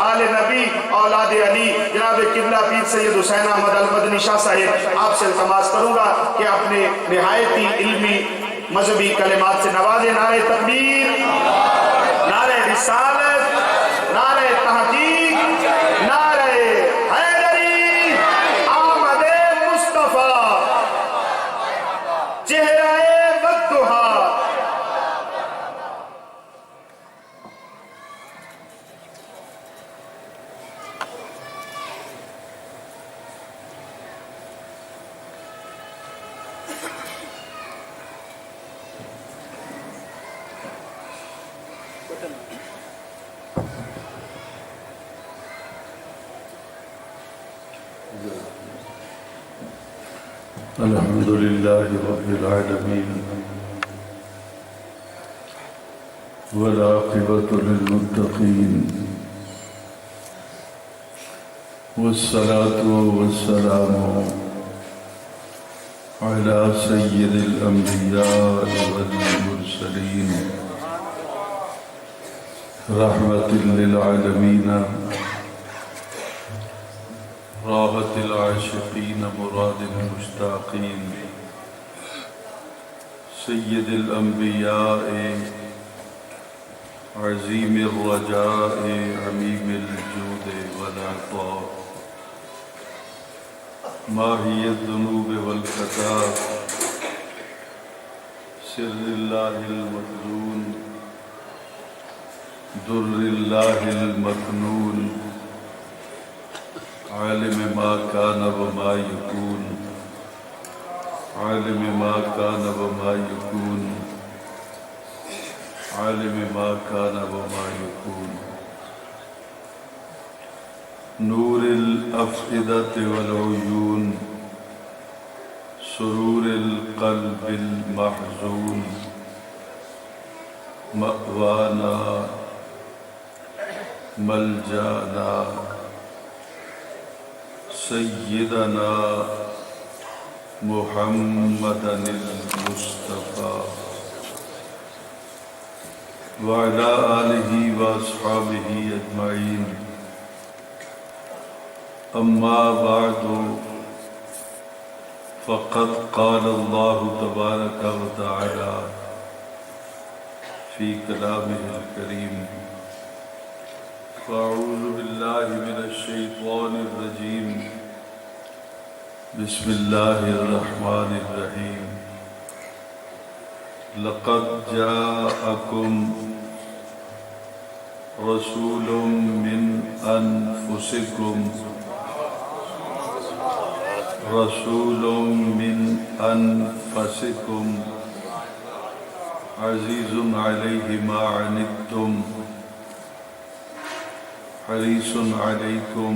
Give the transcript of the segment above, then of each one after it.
آل نبی اولاد علی جناب قبلہ پیر سید حسین احمد المدنی شاہ صاحب، آپ سے التماس کروں گا کہ اپنے نہایتی علمی مذہبی کلمات سے نوازے. نعرہ تکبیر، نعرہ رسالت، نعرہ تحقیق، نعرہ حیدری، آمد مصطفیٰ، چہرہ والضحیٰ. الحمد لله رب العالمين والعاقبة للمتقين والصلاة والسلام على سيد الأنبياء والمرسلين رحمة للعالمين راحة العاشقين مراد المشتاقين سيد الأنبياء عظيم الرجاء عميم الجود والعطاء ماهي الذنوب والخطايا سر الله المخزون در الله المكنون عالم ما كان وما يكون عالم ما كان وما يكون عالم ما كان وما يكون نور الأفئدة والعيون سرور القلب المحزون مأوانا ملجانا سيدنا محمدا المصطفى وعلى آله وأصحابه أجمعين. أما بعد فقد قال الله تبارك وتعالى في كلامه الكريم فأعوذ بالله من الشيطان الرجيم بسم الله الرحمن الرحيم لقد جاءكم رسول من أنفسكم عزيز عليه ما عنتم حريص عليكم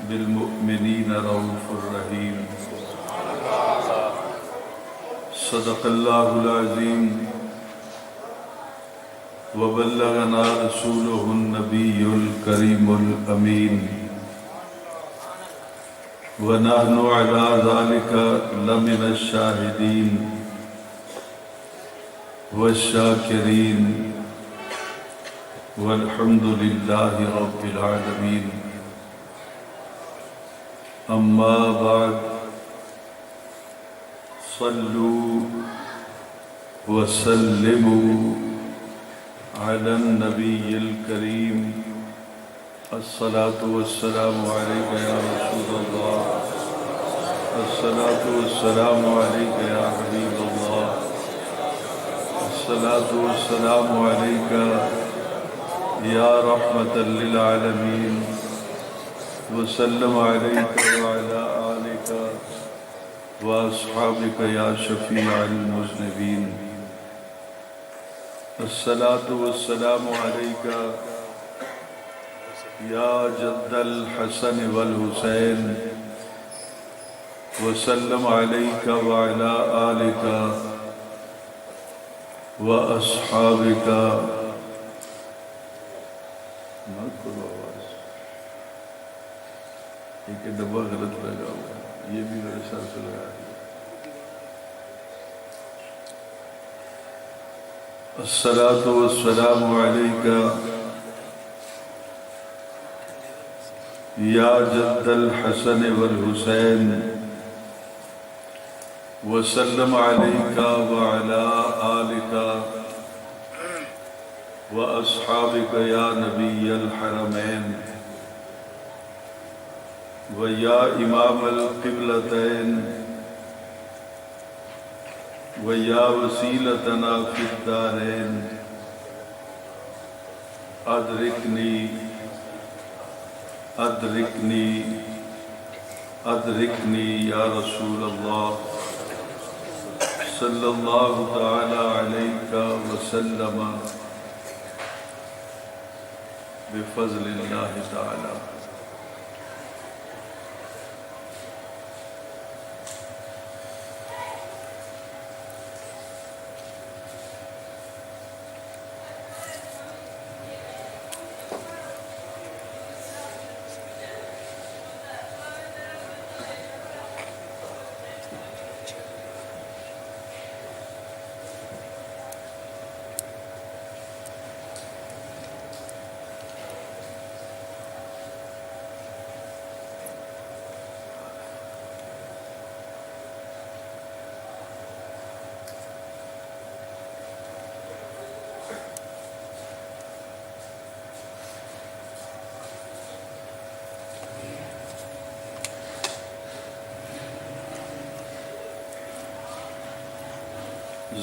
بالمؤمنين رؤوف رحيم. صدق الله العظيم وبلغنا رسوله النبي الكريم الأمين ونحن على ذلك لمن الشاهدين والشاكرين والحمد لله رب العالمين. أما بعد صلوا وسلموا على النبي الكريم الصلاة والسلام عليك يا رسول الله الصلاة والسلام عليك يا حبيب الله الصلاة والسلام عليك يا رحمة للعالمين وسلم عليك وعلى آلك وأصحابك يا شفيع المذنبين. الصلاة والسلام عليك يا جد الحسن والحسين وسلم عليك وعلى آلك وأصحابك. ایک ڈبہ غلط لگا ہوا ہے، یہ بھی میرے سر سے لگا دیا. الصلاة والسلام عليك یا جد الحسن والحسین وسلم علیک وعلی آلک واصحابک یا نبی الحرمین ویا امام القبلتین ویا وسیلتنا فی الدارین ادرکنی یا رسول اللہ صلی اللہ تعالی علیہ وسلم بفضل اللہ تعالی.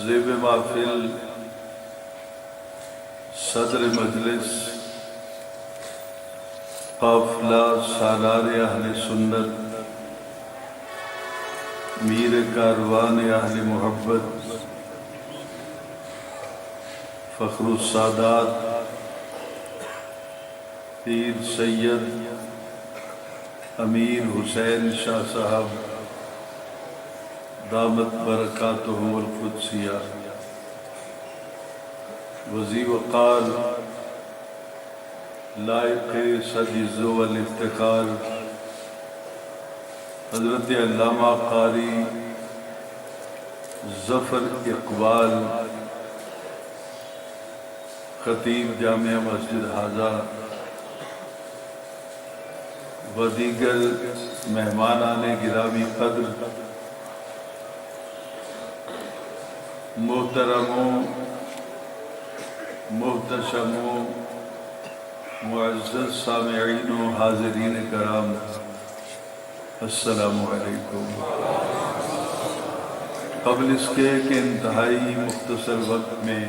زیب محفل صدر مجلس قافلہ سالار اہل سنت میر کاروان اہل محبت فخر السادات پیر سید امیر حسین شاہ صاحب دامت برکاتہم القدسیہ وزی وقار لائق سجز والافتخار حضرت علامہ قاری ظفر اقبال خطیب جامعہ مسجد حاضہ و دیگر مہمانان گرامی قدر محترموں محتشموں معزز سامعین و حاضرین کرام السلام علیکم. قبل اس کے کہ انتہائی مختصر وقت میں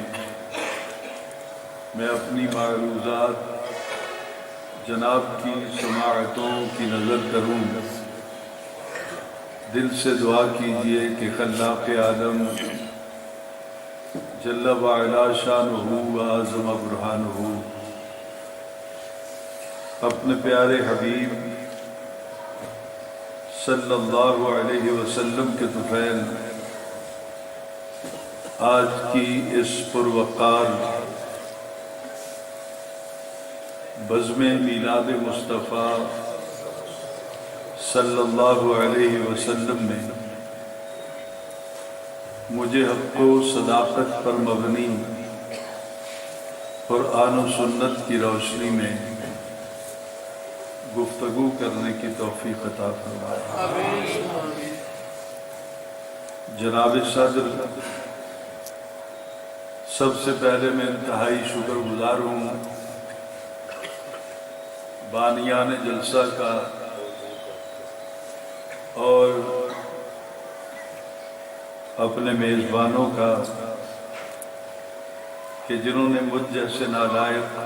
اپنی معروضات جناب کی سماعتوں کی نظر کروں، دل سے دعا کیجئے کہ خلاق عالم جل وعلا شانہ و اعظم برہانہ اپنے پیارے حبیب صلی اللہ علیہ وسلم کے طفیل آج کی اس پروقار بزم میلاد مصطفیٰ صلی اللہ علیہ وسلم میں مجھے حق و صداقت پر مبنی قرآن و سنت کی روشنی میں گفتگو کرنے کی توفیق عطا فرمائے. جناب صدر، سب سے پہلے میں انتہائی شکر گزار ہوں بانیان جلسہ کا اور اپنے میزبانوں کا کہ جنہوں نے مجھ جیسے نالائق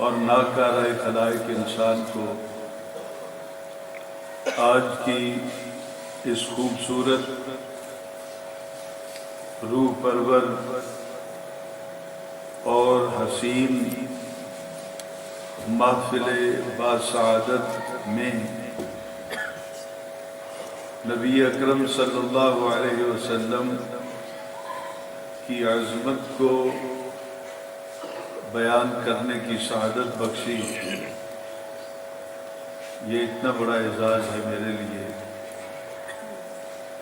اور ناکارہ خلائق انسان کو آج کی اس خوبصورت روح پرور اور حسین محفل باسعادت میں نبی اکرم صلی اللہ علیہ وسلم کی عظمت کو بیان کرنے کی سعادت بخشی، یہ اتنا بڑا اعزاز ہے میرے لیے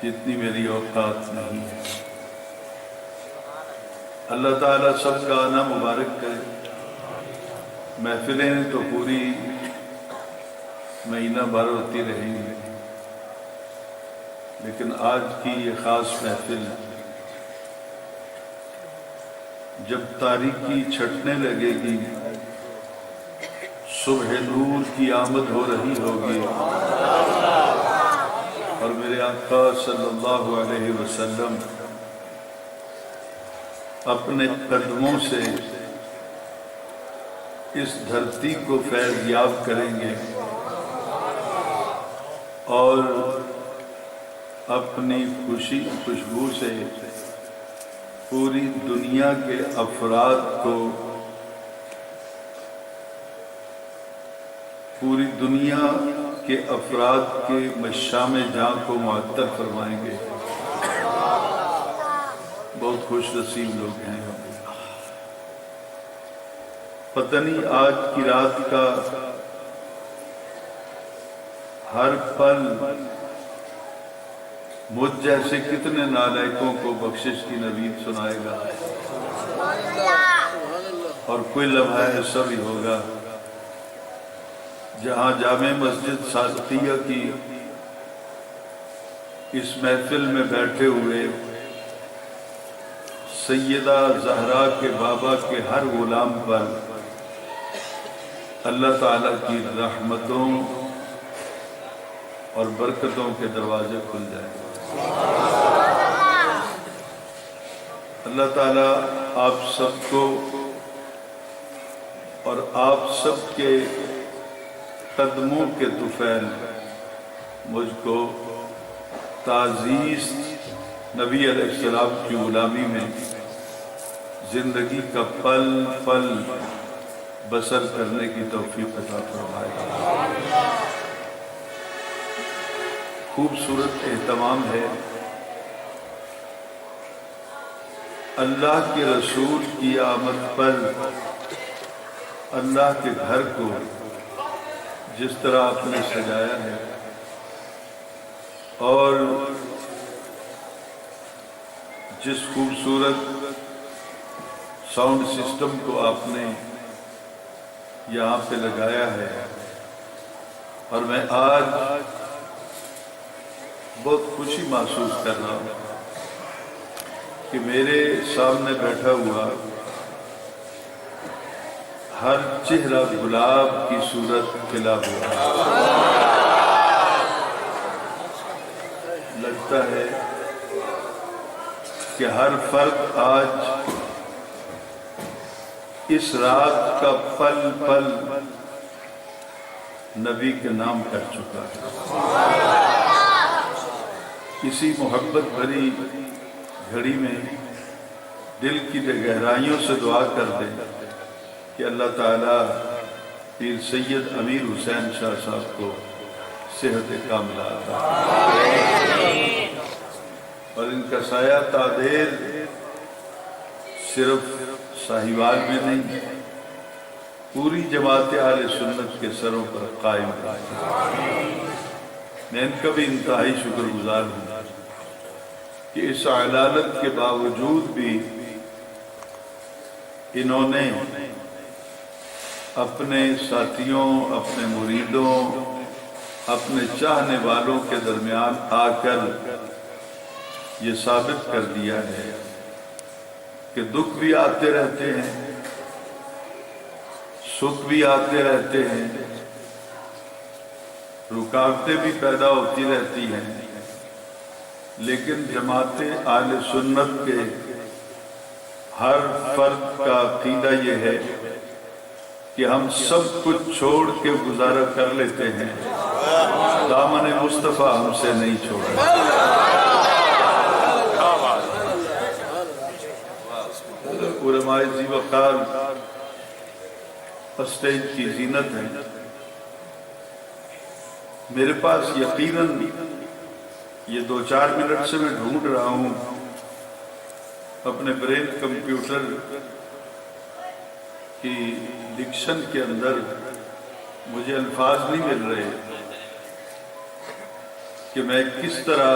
جتنی میری اوقات نہیں ہے. اللہ تعالیٰ سب کا آنا مبارک کرے. محفلیں تو پوری مہینہ بھر ہوتی رہیں گی، لیکن آج کی یہ خاص محفل جب تاریکی چھٹنے لگے گی، صبح نور کی آمد ہو رہی ہوگی، اور میرے آقا صلی اللہ علیہ وسلم اپنے قدموں سے اس دھرتی کو فیض یاب کریں گے اور اپنی خوشبو سے پوری دنیا کے افراد کو، پوری دنیا کے افراد کے مشام جاں کو معطر فرمائیں گے۔ بہت خوش نصیب لوگ ہیں۔ پتہ نہیں آج کی رات کا ہر پل مجھ جیسے کتنے نالائقوں کو بخشش کی نوید سنائے گا، اور کوئی لمحہ ایسا بھی ہوگا جہاں جامع مسجد صادقیہ کی اس محفل میں بیٹھے ہوئے سیدہ زہرا کے بابا کے ہر غلام پر اللہ تعالیٰ کی رحمتوں اور برکتوں کے دروازے کھل جائیں۔ اللہ تعالیٰ آپ سب کو اور آپ سب کے قدموں کے طفیل مجھ کو تعزیز نبی علیہ السلام کی غلامی میں زندگی کا پل پل بسر کرنے کی توفیق عطا فرمائے۔ خوبصورت اہتمام ہے اللہ کے رسول کی آمد پر اللہ کے گھر کو جس طرح آپ نے سجایا ہے، اور جس خوبصورت ساؤنڈ سسٹم کو آپ نے یہاں پہ لگایا ہے، اور میں آج بہت خوشی محسوس کر رہا ہوں کہ میرے سامنے بیٹھا ہوا ہر چہرہ گلاب کی صورت کھلا ہوا لگتا ہے کہ ہر فرد آج اس رات کا پل پل نبی کے نام کر چکا ہے۔ اسی محبت بھری گھڑی میں دل کی گہرائیوں سے دعا کر دیں کہ اللہ تعالیٰ پیر سید امیر حسین شاہ صاحب کو صحت کاملہ عطا فرمائے، اور ان کا سایہ تادیر صرف ساہیوال میں نہیں، پوری جماعت اہل سنت کے سروں پر قائم رہے۔ میں ان کا بھی انتہائی شکر گزار ہوں کہ اس علالت کے باوجود بھی انہوں نے اپنے ساتھیوں، اپنے مریدوں، اپنے چاہنے والوں کے درمیان آ کر یہ ثابت کر دیا ہے کہ دکھ بھی آتے رہتے ہیں، سکھ بھی آتے رہتے ہیں، رکاوٹیں بھی پیدا ہوتی رہتی ہیں، لیکن جماعت اہل سنت کے ہر فرد کا عقیدہ یہ ہے کہ ہم سب کچھ چھوڑ کے گزارا کر لیتے ہیں، دامن مصطفیٰ ہم سے نہیں چھوڑا۔ علماء ذی وقار اسٹیج کی زینت ہے۔ میرے پاس یقیناً یہ 2-4 منٹ سے میں ڈھونڈ رہا ہوں اپنے برین کمپیوٹر کی ڈکشن کے اندر، مجھے الفاظ نہیں مل رہے کہ میں کس طرح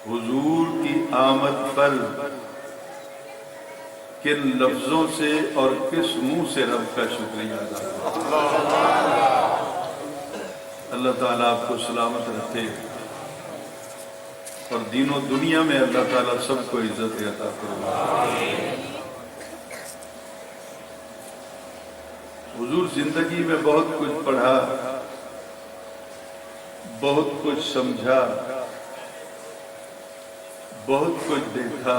حضور کی آمد پر کن لفظوں سے اور کس منہ سے رب کا شکریہ ادا کروں۔ اللہ تعالیٰ آپ کو سلامت رکھے اور دین و دنیا میں اللہ تعالیٰ سب کو عزت عطا فرمائے۔ حضور زندگی میں بہت کچھ پڑھا، بہت کچھ سمجھا، بہت کچھ دیکھا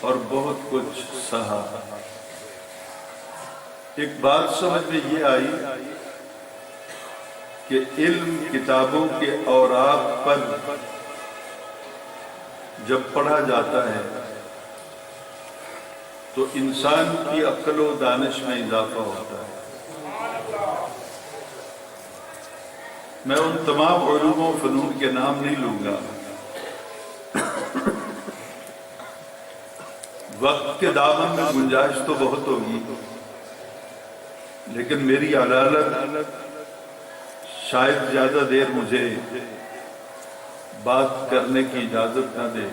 اور بہت کچھ سہا۔ ایک بات سمجھ میں یہ آئی کہ علم کتابوں کے اوراق پر جب پڑھا جاتا ہے تو انسان کی عقل و دانش میں اضافہ ہوتا ہے۔ میں ان تمام علوم و فنون کے نام نہیں لوں گا، وقت کے دامن میں گنجائش تو بہت ہوگی، لیکن میری عدالت شاید زیادہ دیر مجھے بات کرنے کی اجازت نہ دے۔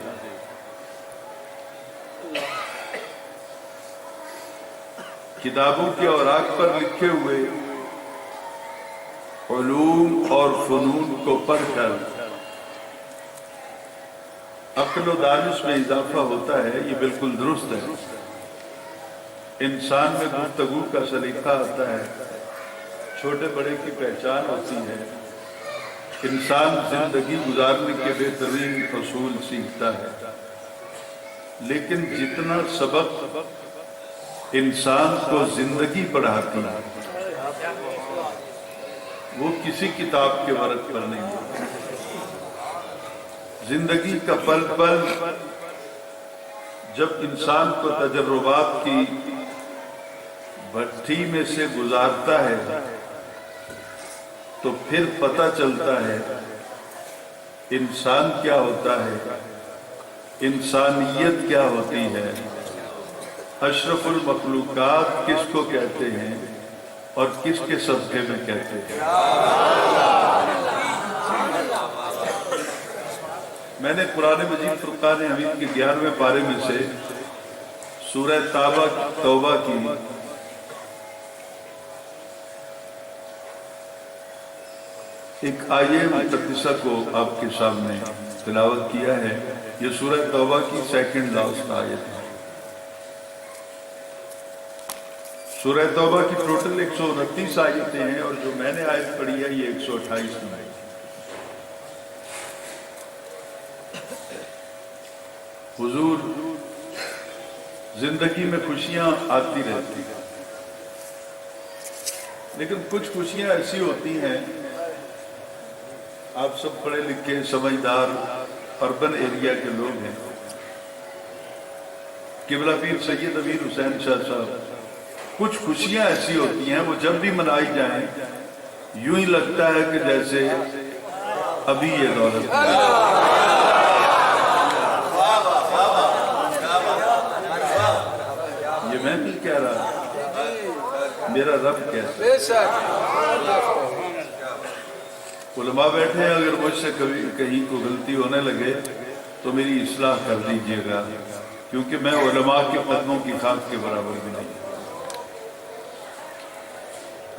کتابوں کے اوراق پر لکھے ہوئے علوم اور فنون کو پڑھ کر عقل و دانش میں اضافہ ہوتا ہے، یہ بالکل درست ہے۔ انسان میں گفتگو کا سلیقہ آتا ہے، چھوٹے بڑے کی پہچان ہوتی ہے، انسان زندگی گزارنے کے بہترین اصول سیکھتا ہے۔ لیکن جتنا سبق انسان کو زندگی پڑھاتی ہے وہ کسی کتاب کے ورق پر نہیں ہوتا۔ زندگی کا پل پل جب انسان کو تجربات کی بھٹی میں سے گزارتا ہے تو پھر پتہ چلتا ہے انسان کیا ہوتا ہے، انسانیت کیا ہوتی ہے، اشرف المخلوقات کس کو کہتے ہیں اور کس کے صدقے میں کہتے ہیں۔ میں نے قرآن مجید فرقان حمید کے 11ویں پارے میں سے سورہ توبہ کی ایک آیہ مقدسہ کو آپ کے سامنے تلاوت کیا ہے۔ یہ سورہ توبہ کی سیکنڈ لاسٹ آیت ہے۔ سورہ توبہ کی ٹوٹل 129 آیتیں ہیں اور جو میں نے آیت پڑھی ہے یہ 128 میں ہے۔ حضور زندگی میں خوشیاں آتی رہتی ہیں، لیکن کچھ خوشیاں ایسی ہوتی ہیں، آپ سب پڑھے لکھے سمجھدار اربن ایریا کے لوگ ہیں، قبلہ پیر سید امیر حسین شاہ صاحب، کچھ خوشیاں ایسی ہوتی ہیں وہ جب بھی منائی جائیں یوں ہی لگتا ہے کہ جیسے ابھی یہ دولت یہ میں نہیں کہہ رہا، میرا رب کہتا ہے۔ علماء بیٹھے ہیں، اگر مجھ سے کبھی کہیں کو غلطی ہونے لگے تو میری اصلاح کر دیجیے گا، کیونکہ میں علماء کے قدموں کی خاک کے برابر بھی نہیں۔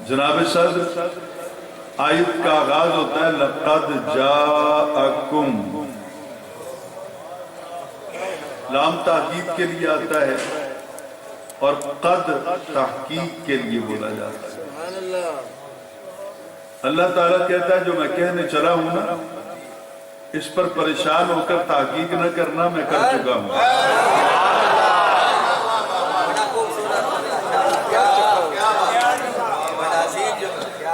جناب صدر آیت کا آغاز ہوتا ہے لَقَدْ جَاءَكُمْ، لام تحقیق کے لیے آتا ہے اور قد تحقیق کے لیے بولا جاتا ہے۔ اللہ تعالیٰ کہتا ہے جو میں کہنے چلا ہوں نا اس پر پریشان ہو کر تحقیق نہ کرنا، میں کر چکا ہوں۔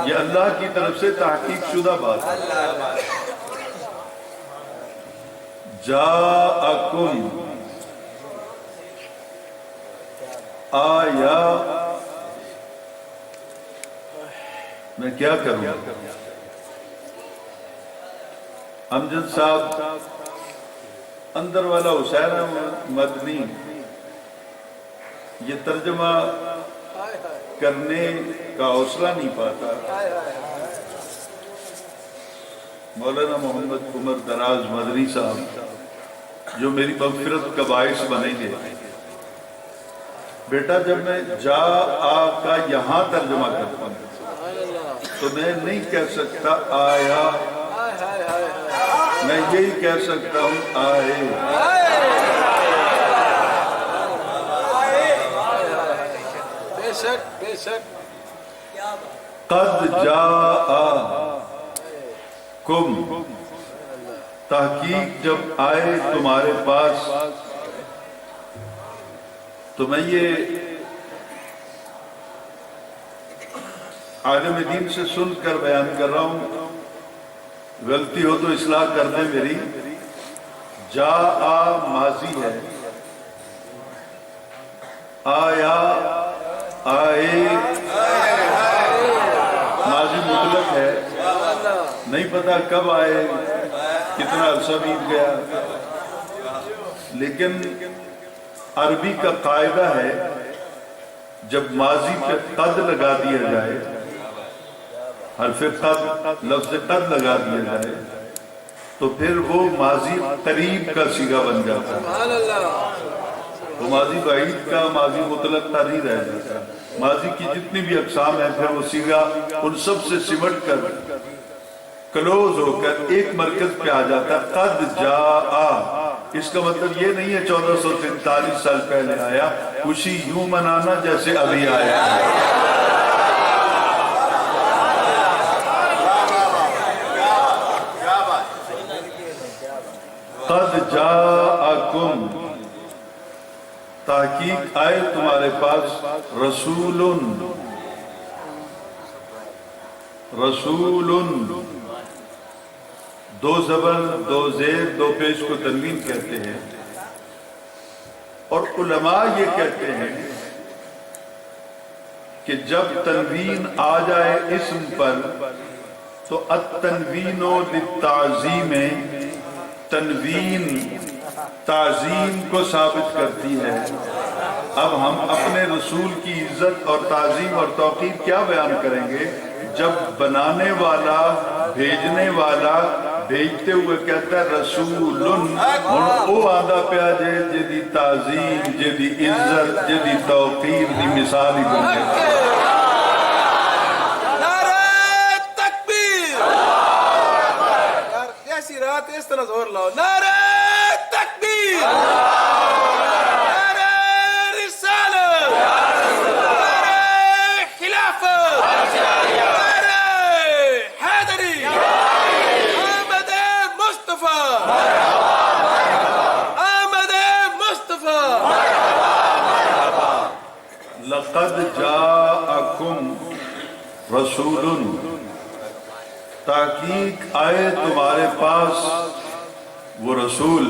یہ اللہ کی طرف سے تحقیق شدہ بات ہے۔ جاءکم آیا، میں کیا کروں؟ امجد صاحب اندر والا حسین مدنی یہ ترجمہ کرنے کا حوصلہ نہیں پاتا۔ مولانا محمد عمر دراز مدنی صاحب جو میری مغفرت کا باعث بنیں گے، بیٹا جب میں جا آ کا یہاں ترجمہ کرتا ہوں تو میں نہیں کہہ سکتا آیا، میں یہی کہہ سکتا ہوں آئے۔ بے شک بے شک۔ قد جاءکم، تحقیق جب آئے تمہارے پاس۔ تو میں یہ عالم دین سے سن کر بیان کر رہا ہوں، غلطی ہو تو اصلاح کر دیں میری۔ جاء ماضی ہے، آیا آئے ماضی مطلق ہے، نہیں پتا کب آئے، کتنا عرصہ بیت گیا، لیکن عربی کا قاعدہ ہے جب ماضی پہ قد لگا دیا جائے، حرف قد، لفظ قد لگا دیا جائے تو پھر وہ ماضی قریب کا صیغہ بن جاتا ہے۔ وہ ماضی بعید کا ماضی مطلق کا نہیں رہ جاتا۔ ماضی کی جتنی بھی اقسام ہیں پھر وہ صیغہ ان سب سے سمٹ کر کلوز ہو کر ایک مرکز پہ آ جاتا ہے، قد جاء۔ اس کا مطلب یہ نہیں ہے 1443 سال پہلے آیا، خوشی یوں منانا جیسے ابھی آیا ہے۔ قد جاءکم، تحقیق آئے تمہارے پاس، رسول، رسول، دو زبر دو زیر دو پیش کو تنوین کہتے ہیں، اور علماء یہ کہتے ہیں کہ جب تنوین آ جائے اسم پر تو التنوین للتعظیم، تنوین تعظیم کو ثابت کرتی ہے۔ اب ہم اپنے رسول کی عزت اور تعظیم اور توقیر کیا بیان کریں گے جب بنانے والا، بھیجنے والا بھیجتے ہوئے کہتا ہے رسول، اور وہ آدھا پہ آجے جدی تعظیم، جدی عزت، جدی توقیر دی مثال ہی بن جائے۔ نعرہ تکبیر، ایسی رات اس طرح زور لاؤ، نعرہ تکبیر، نعرہ رسالت، نعرہ خلافت، نعرہ حیدری، آمد مصطفیٰ، آمد مصطفیٰ۔ لقد جاءکم رسول، تحقیق آئے تمہارے پاس وہ رسول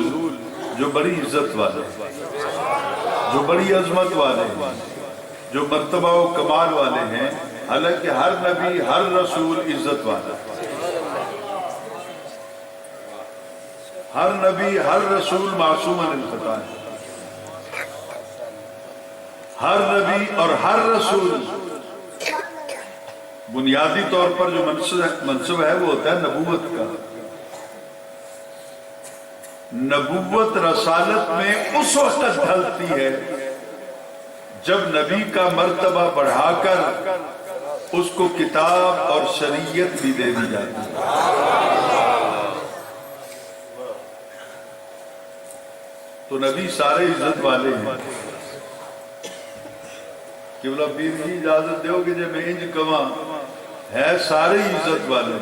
جو بڑی عزت والے، جو بڑی عظمت والے ہیں، جو مرتبہ و کمال والے ہیں۔ حالانکہ ہر نبی، ہر رسول عزت والا، ہر نبی، ہر رسول معصوم عن الخطا ہے۔ ہر نبی اور ہر رسول بنیادی طور پر جو منصب ہے وہ ہوتا ہے نبوت کا۔ نبوت رسالت میں اس وقت ڈھلتی ہے جب نبی کا مرتبہ بڑھا کر اس کو کتاب اور شریعت بھی دے دی جاتی ہے۔ تو نبی سارے عزت والے ہیں۔ کہ بولا پیر جی اجازت دیو کہ جب میں انج کواں ہے سارے عزت والے،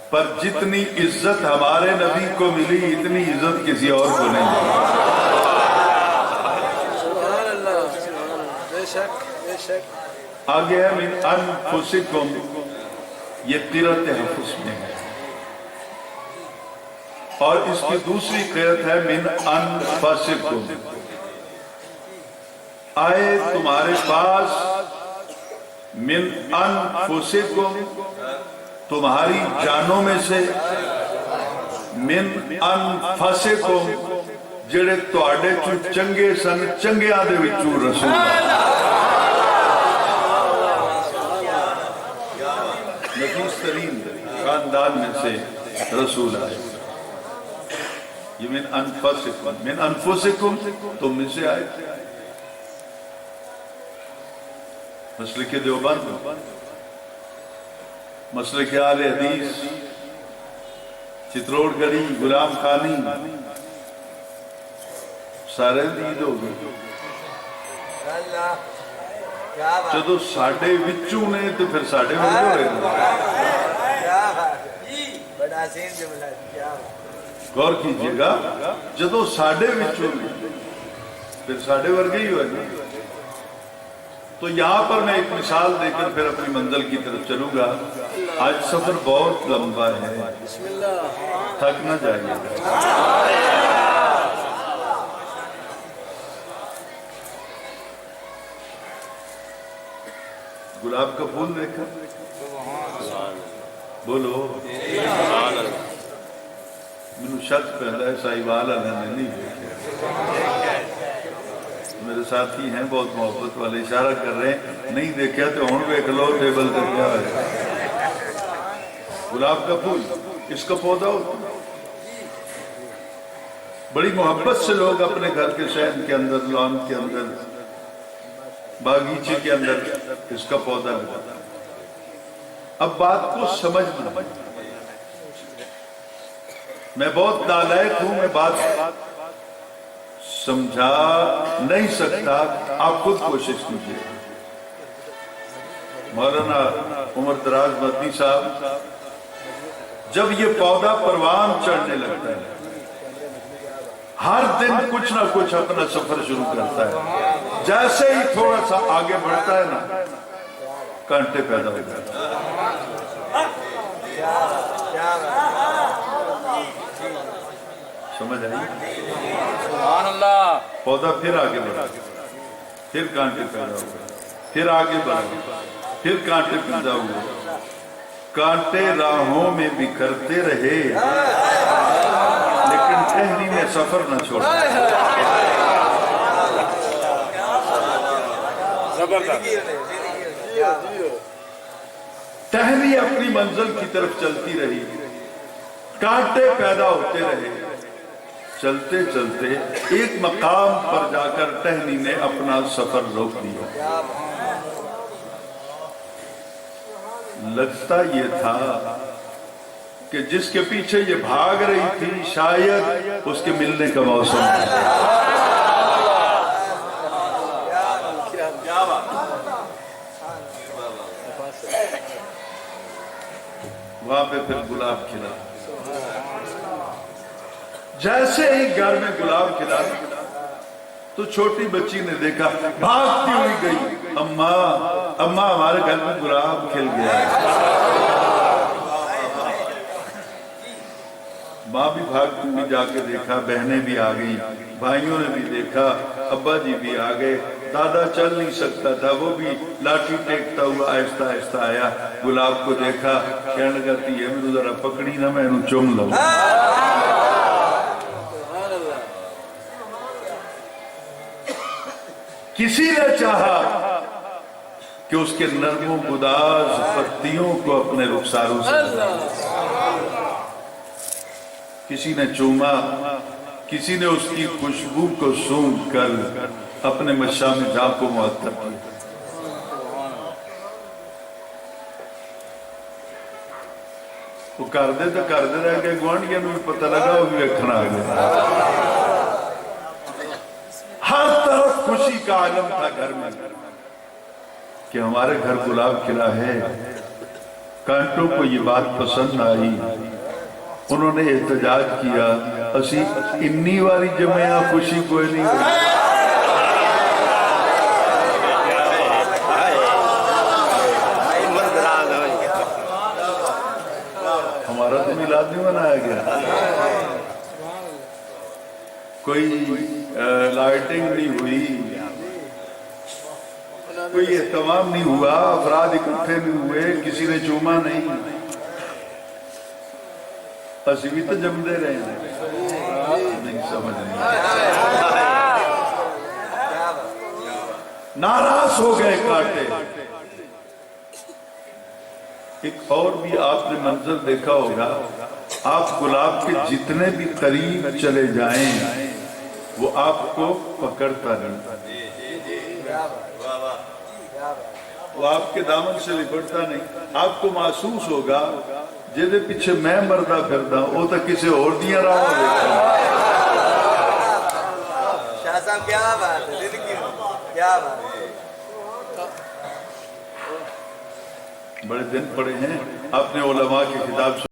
پر جتنی عزت ہمارے نبی کو ملی اتنی عزت کسی اور کو نہیں ملی۔ سبحان اللہ، بے شک بے شک۔ آگے ہے من انفسکم، یہ قرأت حفظ میں ہے، اور اس کی دوسری قرأت ہے من انفسکم، آئے تمہارے پاس، من انفسکم تمہاری جانوں میں سے، من انفسکم جڑے تواڈے چوں چنگے سن، چنگیاں دے وچوں رسول نفیس ترین خاندان میں سے رسول آئے۔ یہ من انفسکم، من انفسکم تم میں سے آئے۔ مسلک دیوبند مسلک اہل حدیث چتروڑ گڑھی غلام خانی سارے دید ہو گئے جدو ساڈے وچوں نے تو پھر ساڈے ورگے ہوئے غور کیجئے گا جدو ساڈے وچوں نے پھر ساڈے ورگے ہی ہوئے. تو یہاں پر میں ایک مثال دے کر پھر اپنی منزل کی طرف چلوں گا. آج سفر بہت لمبا ہے, تھک نہ جائیے گا. گلاب کا پھول دیکھا, بولو مینوں شک پہلا ہے ساہیوال والے نے نہیں دیکھا. میرے ساتھی ہیں بہت محبت والے, اشارہ کر رہے ہیں نہیں دیکھا تو ہوں دیکھ لو ٹیبل پہ کیا ہے. گلاب کا پھول اس کا پودا ہوتا, بڑی محبت سے لوگ اپنے گھر کے شہر کے اندر, لان کے اندر, باغیچے کے اندر اس کا پودا لگاتا. اب بات کو سمجھنا, میں بہت نالائق ہوں, میں بات سمجھا نہیں سکتا, آپ خود کوشش کیجیے. مولانا عمر دراز مدنی صاحب جب یہ پودا پروان چڑھنے لگتا ہے, ہر دن کچھ نہ کچھ اپنا سفر شروع کرتا ہے. جیسے ہی تھوڑا سا آگے بڑھتا ہے نا, کانٹے پیدا ہو جاتے ہیں. سمجھ آئی؟ سبحان اللہ. پودا پھر آگے بڑھا, پھر کانٹے پیدا ہوئے, پھر آگے بڑھا, پھر کانٹے پیدا ہوئے. کانٹے راہوں میں بکھرتے رہے لیکن ٹہنی میں سفر نہ چھوڑا. ٹہنی اپنی منزل کی طرف چلتی رہی, کانٹے پیدا ہوتے رہے. چلتے چلتے ایک مقام پر جا کر ٹہنی نے اپنا سفر روک دیا. لگتا یہ تھا کہ جس کے پیچھے یہ بھاگ رہی تھی شاید اس کے ملنے کا موسم ہے. وہاں پہ پھر گلاب کھلا. جیسے ہی گھر میں گلاب کھلا تو چھوٹی بچی نے دیکھا, بھاگتی ہوئی گئی, اماں اماں ہمارے گھر میں گلاب کھل گیا ہے. ماں بھی بھاگتی ہوئی جا کے دیکھا, بہنیں بھی آ گئی, بھائیوں نے بھی دیکھا, ابا جی بھی آ گئے. دادا چل نہیں سکتا تھا, وہ بھی لاٹھی ٹیکتا ہوا آہستہ آہستہ آیا, گلاب کو دیکھا, کہنے لگا تھی یہ میرے ذرا پکڑی نہ, میں انہوں چوم لوں. کسی نے چاہا کہ اس کے نرم و گداز پتیوں کو اپنے رخساروں سے, کسی نے چوما, کسی نے اس کی خوشبو کو سونگھ کر اپنے مشام جاں کو معطر کیا. وہ کر دے رہ گئے, گوانڈیاں میں پتہ لگا وہ بھی ویکھنا آ گیا. ہر طرف خوشی کا عالم تھا گھر میں کہ ہمارے گھر گلاب کھلا ہے. کانٹوں کو یہ بات پسند آئی, انہوں نے احتجاج کیا, اسی انی والی جمعہ خوشی کوئی نہیں ہوئی. ہمارا تو میلاد نہیں منایا گیا, کوئی لائٹنگ نہیں ہوئی, کوئی اہتمام نہیں ہوا, افراد اکٹھے نہیں ہوئے, کسی نے چوما نہیں. اسی بھی تو جمدے رہے ہیں, نہیں سمجھ نہیں. ناراض ہو گئے کانٹے. ایک اور بھی آپ نے منظر دیکھا ہوگا, آپ گلاب کے جتنے بھی قریب چلے جائیں وہ آپ کو پکڑتا نہیں. وہ آپ کے دامن سے لپٹتا نہیں. آپ کو محسوس ہوگا جہدے پیچھے میں مردہ پھردا وہ تو کسی اور دیاں راہ شاہ صاحب کیا بات ہے، کیا بات ہے. بڑے دن پڑے ہیں. اپنے علماء کی کتاب